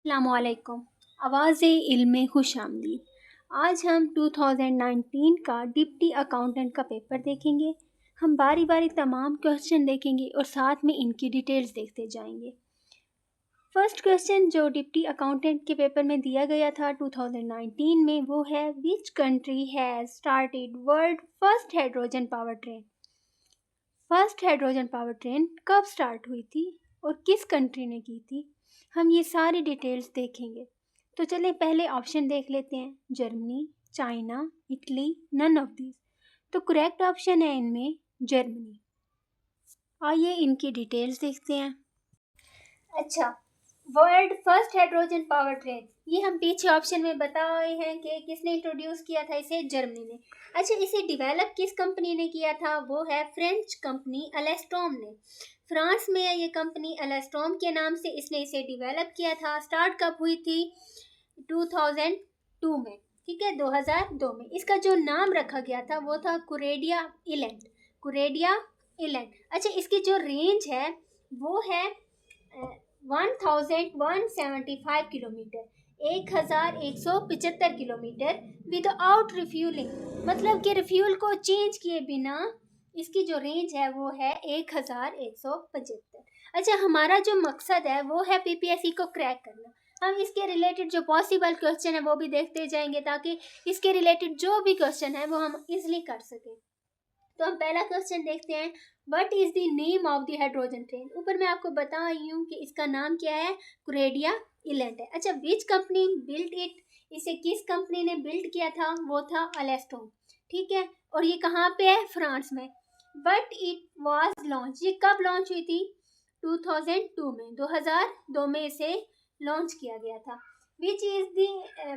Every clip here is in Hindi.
अस्सलामुअलैकुम। आवाज़-ए-इल्म में खुश आमदीद। आज हम 2019 का डिप्टी अकाउंटेंट का पेपर देखेंगे। हम बारी बारी तमाम क्वेश्चन देखेंगे और साथ में इनकी डिटेल्स देखते जाएंगे। फर्स्ट क्वेश्चन जो डिप्टी अकाउंटेंट के पेपर में दिया गया था 2019 में, वो है which country has started world first hydrogen power train. First hydrogen power train कब स्टार्ट हुई थी और किस कंट्री ने की थी, हम ये सारी डिटेल्स देखेंगे। तो चलें पहले ऑप्शन देख लेते हैं। Germany, China, Italy, none of these. तो करेक्ट ऑप्शन है इनमें जर्मनी। आइए इनकी डिटेल्स देखते हैं। अच्छा, world first hydrogen power train, ये हम पीछे ऑप्शन में बताए हैं कि किसने इंट्रोड्यूस किया था इसे, जर्मनी ने। अच्छा, इसे डेवलप किस कंपनी ने किया था, वो है फ्रेंच कंपनी अलेस्टोम ने। फ्रांस में है ये कंपनी, अलेस्टोम के नाम से इसने इसे डेवलप किया था। स्टार्ट कब हुई थी, 2002 में, ठीक है, 2002 में। इसका जो नाम रखा गया था वो था कुरेडिया इलैंड, कुरेडिया इलैंड। अच्छा, इसकी जो रेंज है वो है 1175 किलोमीटर, 1175 किलोमीटर विदाउट रिफ्यूलिंग, मतलब कि रिफ्यूल को चेंज किए बिना इसकी जो रेंज है वो है 1175। अच्छा, हमारा जो मकसद है वो है पीपीएससी को क्रैक करना। हम इसके रिलेटेड जो पॉसिबल क्वेश्चन है वो भी देखते जाएंगे ताकि इसके रिलेटेड जो भी क्वेश्चन है वो हम इजीली कर सकें। तो हम पहला क्वेश्चन देखते हैं। What is the name of the hydrogen train. ऊपर मैं आपको बता रही हूँ कि इसका नाम क्या है, कुरेडिया इलैंड है। अच्छा, विच कंपनी बिल्ड इट, इसे किस कंपनी ने बिल्ड किया था, वो था अलेस्टोम, ठीक है। और ये कहाँ पे है, फ्रांस में। बट इट वाज लॉन्च, ये कब लॉन्च हुई थी, 2002 में, 2002 में इसे लॉन्च किया गया था। Which is the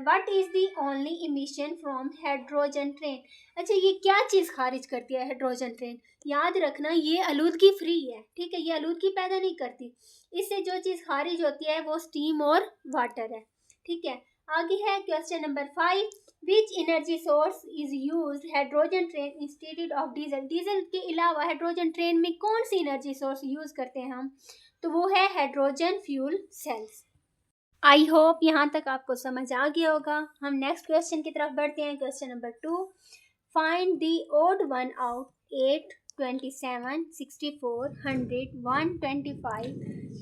what is the only emission from hydrogen train. अच्छा, ये क्या चीज़ खारिज करती है हाइड्रोजन ट्रेन, याद रखना ये आलूदगी फ्री है, ठीक है, ये आलूदगी पैदा नहीं करती। इससे जो चीज़ खारिज होती है वो स्टीम और वाटर है, ठीक है। आगे है question number 5। Which energy source is used hydrogen train instead of diesel. Diesel के अलावा हाइड्रोजन ट्रेन में कौन सी एनर्जी सोर्स यूज़ करते हैं हम, तो वो है hydrogen fuel cells. I hope यहाँ तक आपको समझ आ गया होगा। हम नेक्स्ट क्वेश्चन की तरफ बढ़ते हैं। Question number 2, find the odd one out 8, 27, 64, 100, 125,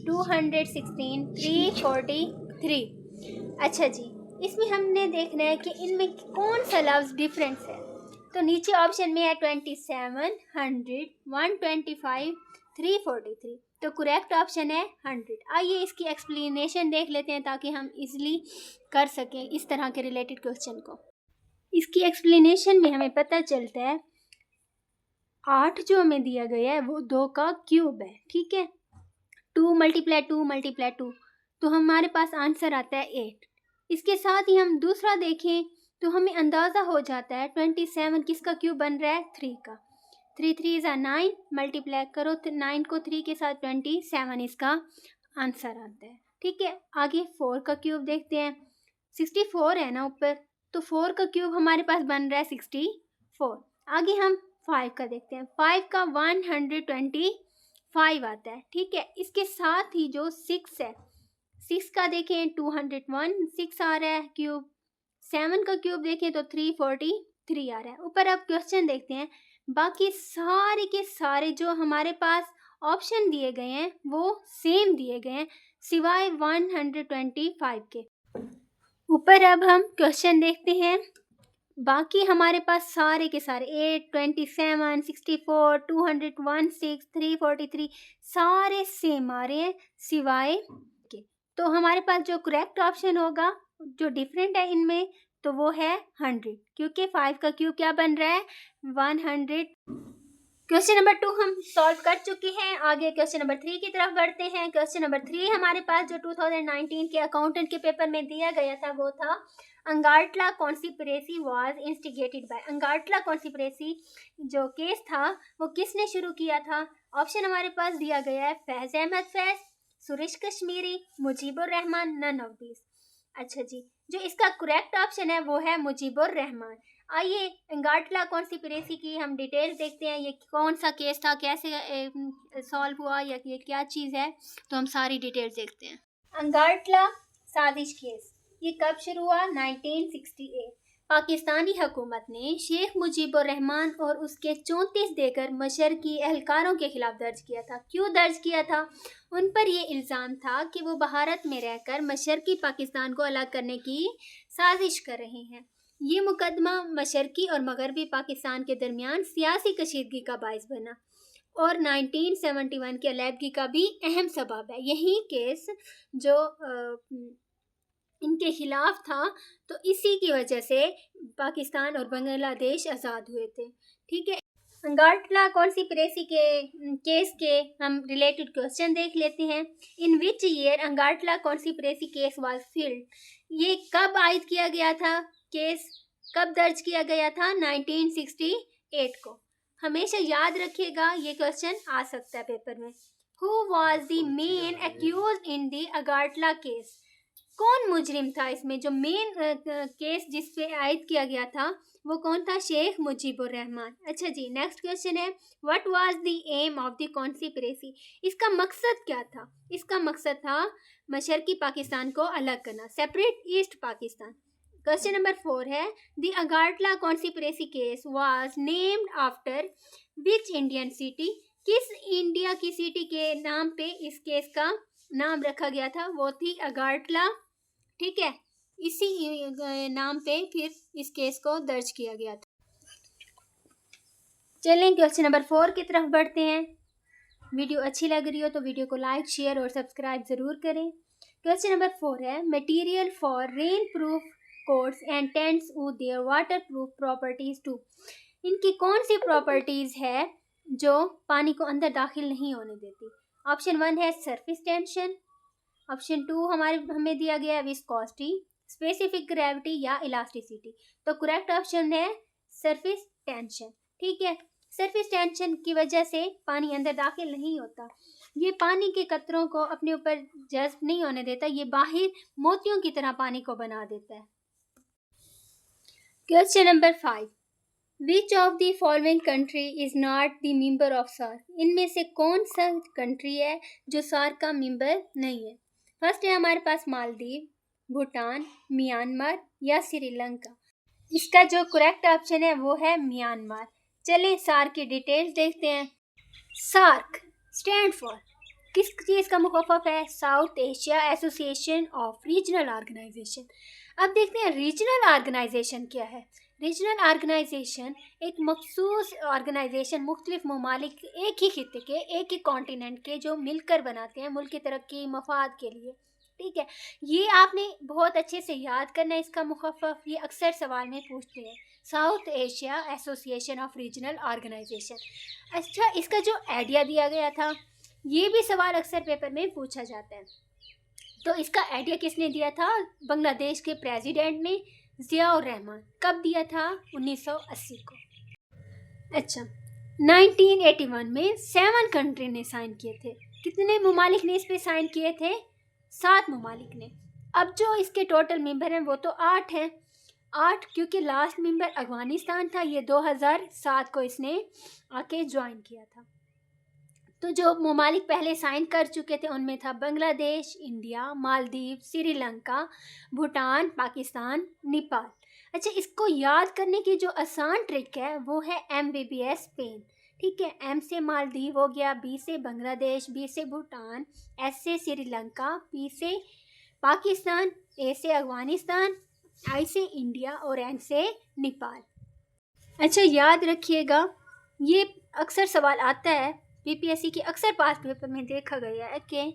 216, 343। अच्छा जी, इसमें हमने देखना है कि इनमें कौन सा लफ्ज़ डिफरेंस है। तो नीचे ऑप्शन में है 27, 100, 125, 343। तो करेक्ट ऑप्शन है 100। आइए इसकी एक्सप्लेनेशन देख लेते हैं ताकि हम इजीली कर सकें इस तरह के रिलेटेड क्वेश्चन को। इसकी एक्सप्लेनेशन में हमें पता चलता है 8 जो हमें दिया गया है वो 2 का क्यूब है, ठीक है। 2 मल्टीप्लाई 2 मल्टीप्लाई 2, तो हमारे पास आंसर आता है 8। इसके साथ ही हम दूसरा देखें तो हमें अंदाज़ा हो जाता है 27 किसका क्यूब बन रहा है, 3 का। 3 3 ज़ा 9, मल्टीप्लाई करो 9 को 3 के साथ 27 इसका आंसर आता है, ठीक है। आगे 4 का क्यूब देखते हैं। 64 है ना ऊपर, तो 4 का क्यूब हमारे पास बन रहा है 64। आगे हम 5 का देखते हैं। 5 का 125 आता है, ठीक है। इसके साथ ही जो 6 है, 6 का देखें 201, 6 आ रहा है क्यूब। 7 का क्यूब देखें तो 343 आ रहा है। ऊपर अब क्वेश्चन देखते हैं। बाकी सारे के सारे जो हमारे पास ऑप्शन दिए गए हैं वो सेम दिए गए हैं सिवाय 125 के। ऊपर अब हम क्वेश्चन देखते हैं। बाकी हमारे पास सारे के सारे 8, 27, 64, 216, 343 सारे सेम आ रहे हैं सिवाय के। तो हमारे पास जो करेक्ट ऑप्शन होगा जो डिफरेंट है इनमें तो वो है 100, क्योंकि 5 का क्यूब क्या बन रहा है, 100। क्वेश्चन नंबर 2 हम सॉल्व कर चुके हैं। आगे क्वेश्चन नंबर 3 की तरफ बढ़ते हैं। क्वेश्चन नंबर 3 हमारे पास जो 2019 के अकाउंटेंट के पेपर में दिया गया था वो था Agartala conspiracy was instigated by. Agartala conspiracy जो केस था वो किसने शुरू किया था। ऑप्शन हमारे पास दिया गया है Faiz Ahmad Faiz, Suresh Kashmiri, Mujibur Rahman, none of this. अच्छा जी, जो इसका करेक्ट ऑप्शन है वो है मुजीबुर रहमान। आइए अंगाटला कॉन्स्पिरेसी की हम डिटेल्स देखते हैं। ये कौन सा केस था, कैसे सॉल्व हुआ, या ये क्या चीज़ है, तो हम सारी डिटेल्स देखते हैं। अंगाटला साजिश केस। ये कब शुरू हुआ? 1968। पाकिस्तानी हुकूमत ने शेख मुजीबुर रहमान और उसके 34 देगर मशरकी एहलकारों के खिलाफ दर्ज किया था। क्यों दर्ज किया था? उन पर यह इल्ज़ाम था कि वो भारत में रहकर मशरकी पाकिस्तान को अलग करने की साजिश कर रहे हैं। ये मुकदमा मशरकी और मगरबी पाकिस्तान के दरमियान सियासी कशीदगी का बाइस बना और 1971 की अलहदगी का भी अहम सबब है। यही केस जो इनके खिलाफ था, तो इसी की वजह से पाकिस्तान और बांग्लादेश आज़ाद हुए थे। ठीक है, अंगाटला कॉन्स्पिरेसी के केस के हम रिलेटेड क्वेश्चन देख लेते हैं। In which year Agartala conspiracy case was filed? ये कब आयद किया गया था? केस कब दर्ज किया गया था? 1968 को। हमेशा याद रखिएगा, ये क्वेश्चन आ सकता है पेपर में। Who was the main accused in the Agartala case? कौन मुजरिम था इसमें? जो मेन केस जिस पे आयद किया गया था वो कौन था? शेख मुजीबुर रहमान। अच्छा जी, नेक्स्ट क्वेश्चन है, what was the aim of the conspiracy? इसका मकसद क्या था? इसका मकसद था मशरकी पाकिस्तान को अलग करना, separate East Pakistan. Question number 4 है, the Agartala conspiracy case was named after which Indian city? किस इंडिया की सिटी के नाम पे इस केस का नाम रखा गया था? वो थी अगाटला। ठीक है, इसी नाम पे फिर इस केस को दर्ज किया गया था। चलें क्वेश्चन नंबर 4 की तरफ बढ़ते हैं। वीडियो अच्छी लग रही हो तो वीडियो को लाइक, शेयर और सब्सक्राइब ज़रूर करें। क्वेश्चन नंबर 4 है, material for rain proof coats and tents with their water proof properties too? इनकी कौन सी प्रॉपर्टीज़ है जो पानी को अंदर दाखिल नहीं होने देती? ऑप्शन 1 है सरफेस टेंशन, ऑप्शन 2 हमें दिया गया है विस्कोसिटी, स्पेसिफिक ग्रेविटी या इलास्टिसिटी। तो करेक्ट ऑप्शन है सरफेस टेंशन। ठीक है, सरफेस टेंशन की वजह से पानी अंदर दाखिल नहीं होता। ये पानी के कतरों को अपने ऊपर जज्ब नहीं होने देता, ये बाहर मोतियों की तरह पानी को बना देता है। Question number 5, which of the following country is not the member of SAARC? इनमें से कौन सा कंट्री है जो सार्क का मेंबर नहीं है? फर्स्ट है हमारे पास मालदीव, भूटान, म्यांमार या श्रीलंका। इसका जो करेक्ट ऑप्शन है वो है म्यांमार। चलें सार्क की डिटेल्स देखते हैं। सार्क स्टैंड फॉर किस चीज़ का मुखफ़फ़ है? South Asia association of regional organization. अब देखते हैं रीजनल ऑर्गेनाइजेशन क्या है। रीजनल ऑर्गेनाइजेशन एक मखसूस ऑर्गेनाइजेशन, मुख्तलिफ ममालिक एक ही खित्ते के, एक ही कॉन्टिनेंट के जो मिलकर बनाते हैं मुल्क की तरक्की मफाद के लिए। ठीक है, ये आपने बहुत अच्छे से याद करना है इसका मुखफ़फ़, ये अक्सर सवाल में पूछते हैं, South Asia association of regional organization. अच्छा, इसका जो आइडिया दिया गया था ये भी सवाल अक्सर पेपर में पूछा जाता है। तो इसका आइडिया किसने दिया था? बांग्लादेश के प्रेसिडेंट ने, ज़ियाउर रहमान। कब दिया था? 1980 को। अच्छा, 1981 में 7 कंट्री ने साइन किए थे। कितने ममालिक ने इस पे साइन किए थे? 7 ममालिक ने। अब जो इसके टोटल मेंबर हैं वो तो 8 हैं। 8 क्योंकि लास्ट मेंबर अफगानिस्तान था, ये 2007 को इसने आके ज्वाइन किया था। तो जो ममालिक पहले साइन कर चुके थे उनमें था बांग्लादेश, इंडिया, मालदीव, श्रीलंका, भूटान, पाकिस्तान, नेपाल। अच्छा, इसको याद करने की जो आसान ट्रिक है वो है MBBS पेन। ठीक है, M से मालदीव हो गया, B से बांग्लादेश, B से भूटान, S से श्रीलंका, P से पाकिस्तान, A से अफगानिस्तान, I से इंडिया और N से नेपाल। अच्छा, याद रखिएगा, ये अक्सर सवाल आता है PPSC के अक्सर पास पेपर में देखा गया है कि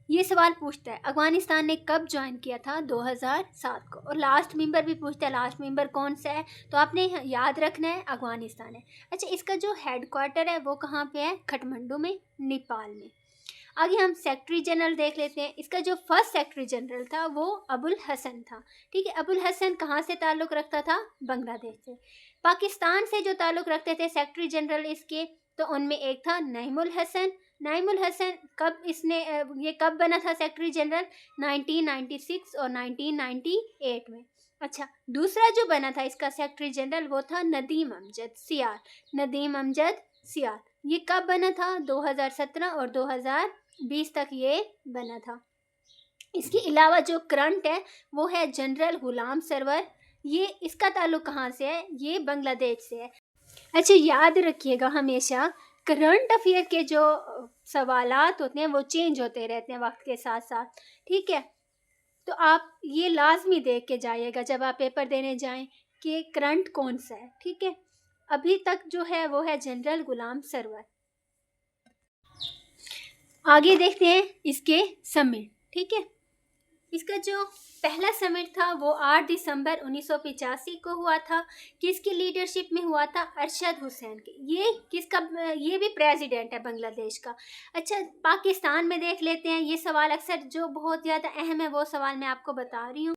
ये सवाल पूछता है अफगानिस्तान ने कब ज्वाइन किया था? 2007 को। और लास्ट मेंबर भी पूछता है, लास्ट मेंबर कौन सा है? तो आपने याद रखना है अफगानिस्तान है। अच्छा, इसका जो हेड क्वार्टर है वो कहाँ पे है? काठमांडू में, नेपाल में। आगे हम सेक्रेटरी जनरल देख लेते हैं। इसका जो फर्स्ट सेक्रेटरी जनरल था वो अबुल हसन था। ठीक है, अबुल हसन कहाँ से ताल्लुक़ रखता था? बांग्लादेश से। पाकिस्तान से जो ताल्लुक़ रखते थे सेक्रेटरी जनरल इसके, तो उनमें एक था नईमुल हसन। नईमुल हसन कब ये कब बना था सेक्रेटरी जनरल? 1996 और 1998 में। अच्छा, दूसरा जो बना था इसका सेक्रेटरी जनरल वो था नदीम अमजद सियाल। नदीम अमजद सियाल ये कब बना था? 2017 और 2020 तक ये बना था। इसके अलावा जो करंट है वो है जनरल गुलाम सरवर। ये इसका ताल्लुक कहाँ से है? ये बांग्लादेश से है। अच्छा, याद रखिएगा हमेशा करंट अफेयर के जो सवालात होते हैं वो चेंज होते रहते हैं वक्त के साथ साथ, ठीक है। तो आप ये लाजमी देख के जाइएगा जब आप पेपर देने जाएं कि करंट कौन सा है, ठीक है। अभी तक जो है वो है जनरल गुलाम सरवर। आगे देखते हैं इसके समिट, ठीक है। इसका जो पहला समिट था वो 8 दिसंबर 1985 को हुआ था। किसकी लीडरशिप में हुआ था? अरशद हुसैन के। ये भी प्रेसिडेंट है बांग्लादेश का। अच्छा, पाकिस्तान में देख लेते हैं। ये सवाल अक्सर जो बहुत ज़्यादा अहम है वो सवाल मैं आपको बता रही हूँ।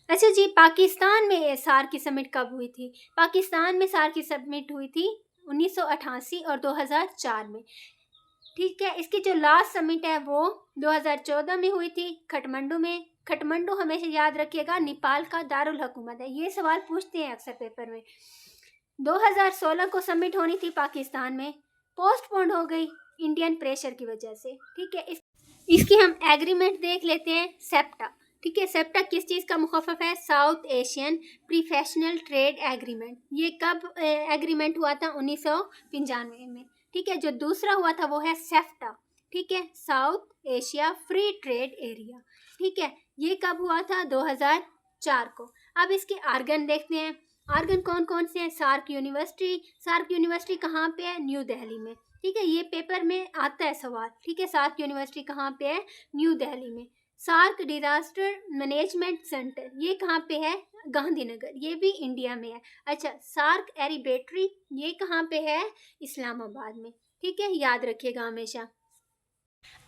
अच्छा जी, पाकिस्तान में सार्क की समिट कब हुई थी? पाकिस्तान में सार्क की समिट हुई थी 1988 और 2004 में, ठीक है। इसकी जो लास्ट समिट है वो 2014 में हुई थी काठमांडू में। काठमांडू हमेशा याद रखिएगा नेपाल का दारुल हुकूमत है। ये सवाल पूछते हैं अक्सर पेपर में। 2016 को समिट होनी थी पाकिस्तान में, पोस्टपोन हो गई इंडियन प्रेशर की वजह से, ठीक है। इसकी हम एग्रीमेंट देख लेते हैं, सेप्टा, ठीक है। सेप्टा किस चीज़ का मुखफ़फ़ है? South Asian professional trade agreement. ये कब एग्रीमेंट हुआ था? 1995 में, ठीक है। जो दूसरा हुआ था वो है सेफ्टा, ठीक है, South Asia free trade area, ठीक है। ये कब हुआ था? 2004 को। अब इसके आर्गन देखते हैं। आर्गन कौन कौन से हैं? सार्क यूनिवर्सिटी कहाँ पे है? न्यू दिल्ली में, ठीक है। ये पेपर में आता है सवाल, ठीक है। सार्क यूनिवर्सिटी कहाँ पे है? न्यू दिल्ली में। सार्क डिजास्टर मैनेजमेंट सेंटर ये कहाँ पे है? गांधीनगर, ये भी इंडिया में है। अच्छा, सार्क एरिबेटरी ये कहाँ पे है? इस्लामाबाद में, ठीक है। याद रखिएगा हमेशा।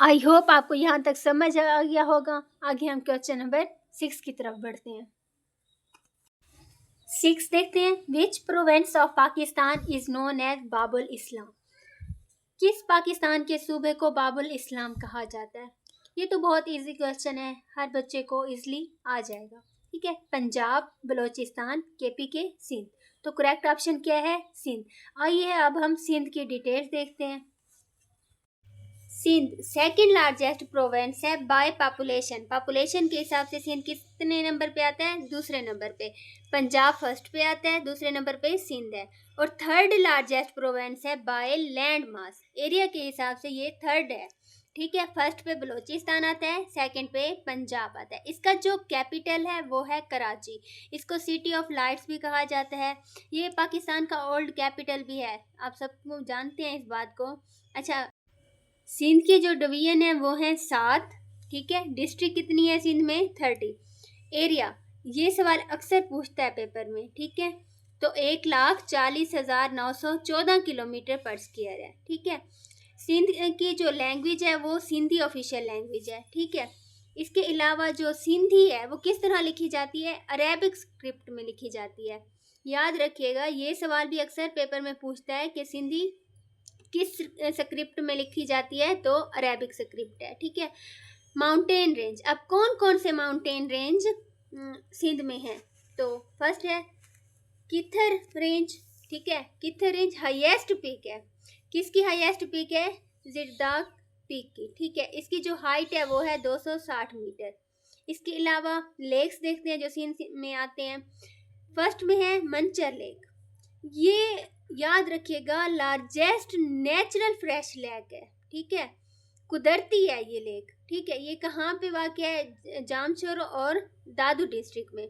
आई होप आपको यहाँ तक समझ आ गया होगा। आगे हम क्वेश्चन नंबर 6 की तरफ बढ़ते हैं। 6 देखते हैं। Which province of Pakistan is known as Babul Islam? किस पाकिस्तान के सूबे को बाबुल इस्लाम कहा जाता है? ये तो बहुत इजी क्वेश्चन है, हर बच्चे को इजीली आ जाएगा, ठीक है। पंजाब, बलोचिस्तान, KPK, सिंध। तो करेक्ट ऑप्शन क्या है? सिंध। आइए अब हम सिंध की डिटेल्स देखते हैं। सिंध सेकंड लार्जेस्ट प्रोविंस है बाय पॉपुलेशन के हिसाब से सिंध कितने नंबर पे आता है? दूसरे नंबर पे। पंजाब फर्स्ट पे आता है, दूसरे नंबर पे सिंध है। और थर्ड लार्जेस्ट प्रोविंस है बाय लैंड मास, एरिया के हिसाब से ये थर्ड है, ठीक है। फर्स्ट पे बलोचिस्तान आता है, सेकंड पे पंजाब आता है। इसका जो कैपिटल है वो है कराची। इसको सिटी ऑफ लाइट्स भी कहा जाता है। ये पाकिस्तान का ओल्ड कैपिटल भी है, आप सब जानते हैं इस बात को। अच्छा, सिंध की जो डिवीजन है वो है 7, ठीक है। डिस्ट्रिक्ट कितनी है सिंध में? 30। एरिया, ये सवाल अक्सर पूछता है पेपर में, ठीक है। तो 1,40,914 किलोमीटर पर स्क्वायर है, ठीक है। सिंध की जो लैंग्वेज है वो सिंधी ऑफिशियल लैंग्वेज है, ठीक है। इसके अलावा जो सिंधी है वो किस तरह लिखी जाती है? अरेबिक स्क्रिप्ट में लिखी जाती है। याद रखिएगा, ये सवाल भी अक्सर पेपर में पूछता है कि सिंधी किस स्क्रिप्ट में लिखी जाती है? तो अरेबिक स्क्रिप्ट है, ठीक है। माउंटेन रेंज, अब कौन कौन से माउंटेन रेंज सिंध में है? तो फर्स्ट है किथर रेंज, ठीक है। किथर रेंज हाईएस्ट पीक है। किसकी हाईएस्ट पीक है? जिरदाक पीक की, ठीक है। इसकी जो हाइट है वो है 260 मीटर। इसके अलावा लेक्स देखते हैं जो सिंध में आते हैं। फर्स्ट में है मंचर लेक। ये याद रखिएगा लार्जेस्ट नेचुरल फ्रेश लेक है, ठीक है। कुदरती है ये लेक, ठीक है। ये कहाँ पे वाक़ है? जामचोर और दादू डिस्ट्रिक्ट में।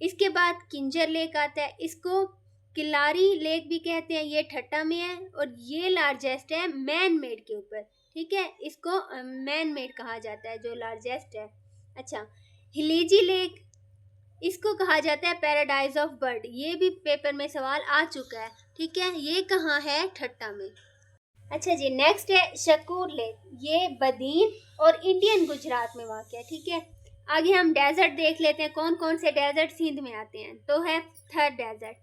इसके बाद किंजर लेक आता है, इसको किलारी लेक भी कहते हैं। ये ठट्टा में है और ये लार्जेस्ट है मैन मेड के ऊपर, ठीक है। इसको मैन मेड कहा जाता है जो लार्जेस्ट है। अच्छा, हिलीजी लेक, इसको कहा जाता है पैराडाइज ऑफ बर्ड। ये भी पेपर में सवाल आ चुका है, ठीक है। ये कहाँ है? ठट्टा में। अच्छा जी, नेक्स्ट है शकूर लेक। ये बदीन और इंडियन गुजरात में वाक़ है, ठीक है। आगे हम डेजर्ट देख लेते हैं, कौन कौन से डेजर्ट सिंध में आते हैं। तो है Thar desert,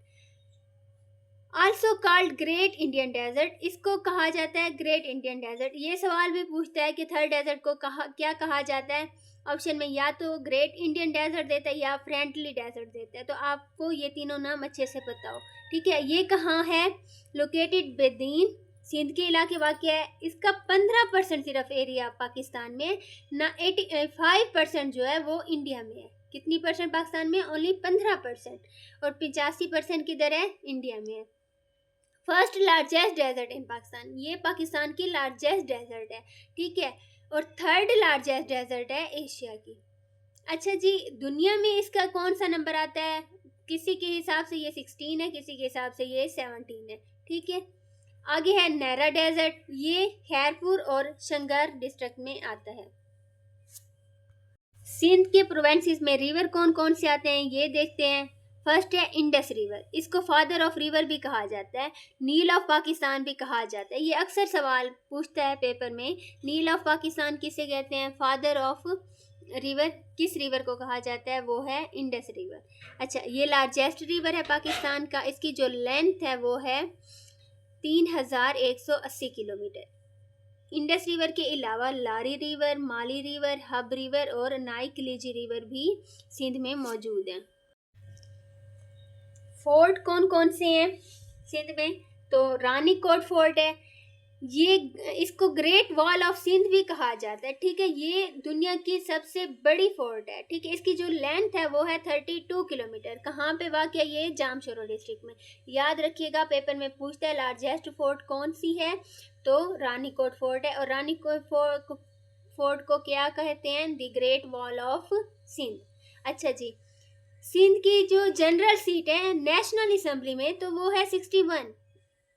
also called great Indian desert. इसको कहा जाता है ग्रेट इंडियन डेजर्ट। ये सवाल भी पूछता है कि थर डेजर्ट को क्या कहा जाता है? ऑप्शन में या तो ग्रेट इंडियन डेजर्ट देता है या फ्रेंडली डेजर्ट देता है। तो आपको ये तीनों नाम अच्छे से पता हो, ठीक है। ये कहाँ है? लोकेटेड बदीन सिंध के इलाके वाक़ है, इसका 15% सिर्फ एरिया पाकिस्तान में, ना 85% जो है वो इंडिया में है। कितनी परसेंट पाकिस्तान में? ओनली 15%। और 85% किधर है? इंडिया में है। First largest desert in Pakistan, ये पाकिस्तान की लार्जेस्ट डेजर्ट है, ठीक है। और थर्ड लार्जेस्ट डेजर्ट है एशिया की। अच्छा जी, दुनिया में इसका कौन सा नंबर आता है? किसी के हिसाब से ये 16 है, किसी के हिसाब से ये 17 है, ठीक है। आगे है नैरा डेजर्ट, ये खैरपुर और शंगर डिस्ट्रिक्ट में आता है। सिंध के प्रोविंसेस में रिवर कौन कौन से आते हैं ये देखते हैं। फर्स्ट है इंडस रिवर, इसको फादर ऑफ रिवर भी कहा जाता है, नील ऑफ पाकिस्तान भी कहा जाता है। ये अक्सर सवाल पूछता है पेपर में, नील ऑफ पाकिस्तान किसे कहते हैं? फादर ऑफ रिवर किस रिवर को कहा जाता है? वो है इंडस रिवर। अच्छा, ये लार्जेस्ट रिवर है पाकिस्तान का, इसकी जो लेंथ है वो है 3180 किलोमीटर। इंडस रिवर के अलावा लारी रिवर, माली रिवर, हब रिवर और नाइकलीजी रिवर भी सिंध में मौजूद हैं। फोर्ट कौन कौन से हैं सिंध में? तो रानी कोट फोर्ट है, ये इसको ग्रेट वॉल ऑफ सिंध भी कहा जाता है, ठीक है। ये दुनिया की सबसे बड़ी फोर्ट है, ठीक है। इसकी जो लेंथ है वो है 32 किलोमीटर। कहाँ पे वाक़ है ये? जामशोरो डिस्ट्रिक्ट में। याद रखिएगा, पेपर में पूछता है लार्जेस्ट फोर्ट कौन सी है, तो रानी कोट फोर्ट है। और रानी कोट फोर्ट को क्या कहते हैं? The great wall of Sindh. अच्छा जी, सिंध की जो जनरल सीट है नेशनल असम्बली में, तो वो है 61।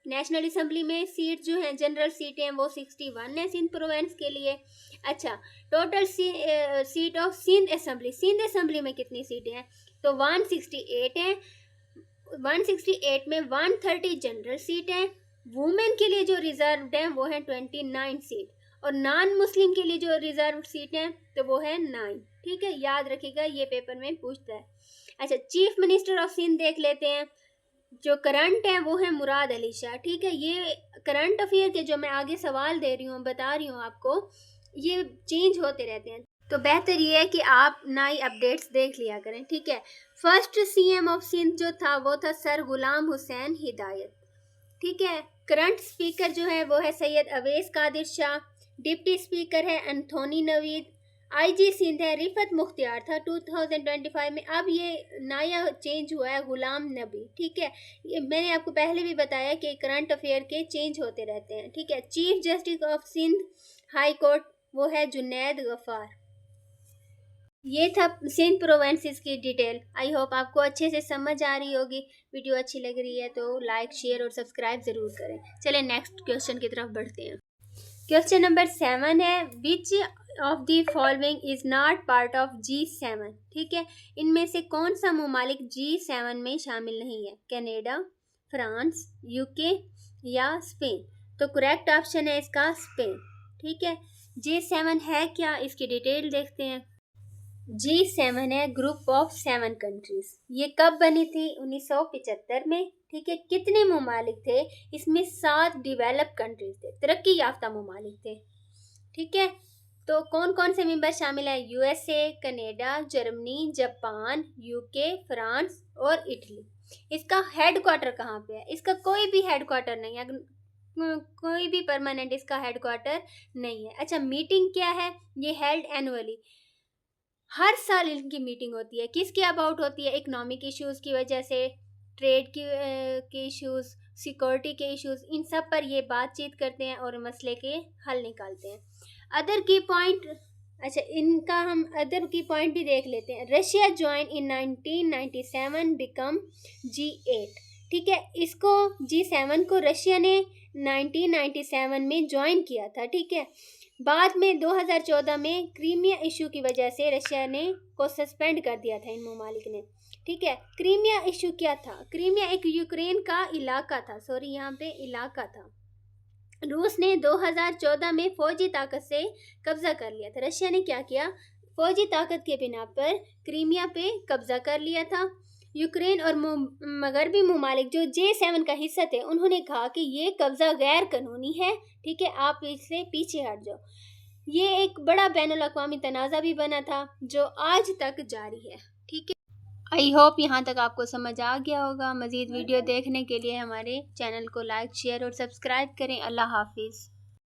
नेशनल असम्बली में सीट जो है, जनरल सीटें हैं, वो 61 है सिंध प्रोविंस के लिए। अच्छा, total seat of Sindh assembly में कितनी सीटें हैं? तो 168 हैं। 168 में 130 जनरल सीट हैं। वुमेन के लिए जो रिजर्व्ड हैं वो है 29 सीट, और नॉन मुस्लिम के लिए जो रिजर्व सीट हैं तो वो है 9, ठीक है। याद रखिएगा, ये पेपर में पूछता है। अच्छा, चीफ मिनिस्टर ऑफ सिंध देख लेते हैं। जो करंट है वो है मुराद अली शाह, ठीक है। ये करंट अफेयर के जो मैं आगे सवाल दे रही हूँ, बता रही हूँ आपको, ये चेंज होते रहते हैं, तो बेहतर ये है कि आप नई अपडेट्स देख लिया करें, ठीक है। फर्स्ट सीएम ऑफ सिंध जो था वो था सर गुलाम हुसैन हिदायत, ठीक है। करंट स्पीकर जो है वो है सैयद अवैस कादिर शाह। डिप्टी स्पीकर है एंथोनी नवीद। आईजी सिंध है रिफत मुख्तियार था 2025 में। अब ये नया चेंज हुआ है गुलाम नबी, ठीक है। ये मैंने आपको पहले भी बताया कि करंट अफेयर के चेंज होते रहते हैं, ठीक है। Chief justice of Sindh high court वो है जुनैद गफ्फार। ये था सिंध प्रोविंसेस की डिटेल। आई होप आपको अच्छे से समझ आ रही होगी। वीडियो अच्छी लग रही है तो लाइक, शेयर और सब्सक्राइब ज़रूर करें। चलें नेक्स्ट क्वेश्चन की तरफ बढ़ते हैं। क्वेश्चन नंबर 7 है, विच of the following is not part of G7, ठीक है। इनमें से कौन सा ममालिक G7 में शामिल नहीं है? कनाडा, फ्रांस, यूके या स्पेन? तो करेक्ट ऑप्शन है इसका स्पेन, ठीक है। G7 है क्या, इसकी डिटेल देखते हैं। G7 है ग्रुप ऑफ 7 कंट्रीज। ये कब बनी थी? 1975 में, ठीक है। कितने ममालिक थे इसमें? 7 डेवलप कंट्रीज थे, तरक्की याफ्ता ममालिक थे, ठीक है। तो कौन कौन से मेंबर शामिल हैं? USA, Canada, Germany, Japan, UK, France और इटली। इसका हेडक्वार्टर कहाँ पे है? इसका कोई भी हेडक्वार्टर नहीं है, कोई भी परमानेंट इसका हेडक्वार्टर नहीं है। अच्छा, मीटिंग क्या है? ये हेल्ड एनुअली, हर साल इनकी मीटिंग होती है। किसके अबाउट होती है? इकोनॉमिक इश्यूज़ की वजह से, ट्रेड के इश्यूज़, सिक्योरिटी के इश्यूज़, इन सब पर ये बातचीत करते हैं और मसले के हल निकालते हैं। अदर की पॉइंट, अच्छा इनका हम अदर की पॉइंट भी देख लेते हैं। Russia join in 1997 become G8, ठीक है। इसको G7 को रशिया ने 1997 में ज्वाइन किया था, ठीक है। बाद में 2014 में क्रीमिया इशू की वजह से रशिया ने को सस्पेंड कर दिया था इन ममालिक ने, ठीक है। क्रीमिया इशू क्या था? क्रीमिया एक यूक्रेन का इलाका था, सॉरी यहाँ पे इलाका था। रूस ने 2014 में फौजी ताकत से कब्जा कर लिया था। रशिया ने क्या किया? फौजी ताकत के बिना पर क्रीमिया पे कब्जा कर लिया था। यूक्रेन और मगरबी ममालिक जो G7 का हिस्सा थे, उन्होंने कहा कि ये कब्जा गैर कानूनी है, ठीक है, आप इससे पीछे हट जाओ। ये एक बड़ा बैनुल अक़वामी तनाज़ा भी बना था जो आज तक जारी है, ठीक है। आई होप यहाँ तक आपको समझ आ गया होगा। मज़ीद वीडियो देखने के लिए हमारे चैनल को लाइक शेयर और सब्सक्राइब करें। अल्लाह हाफिज़।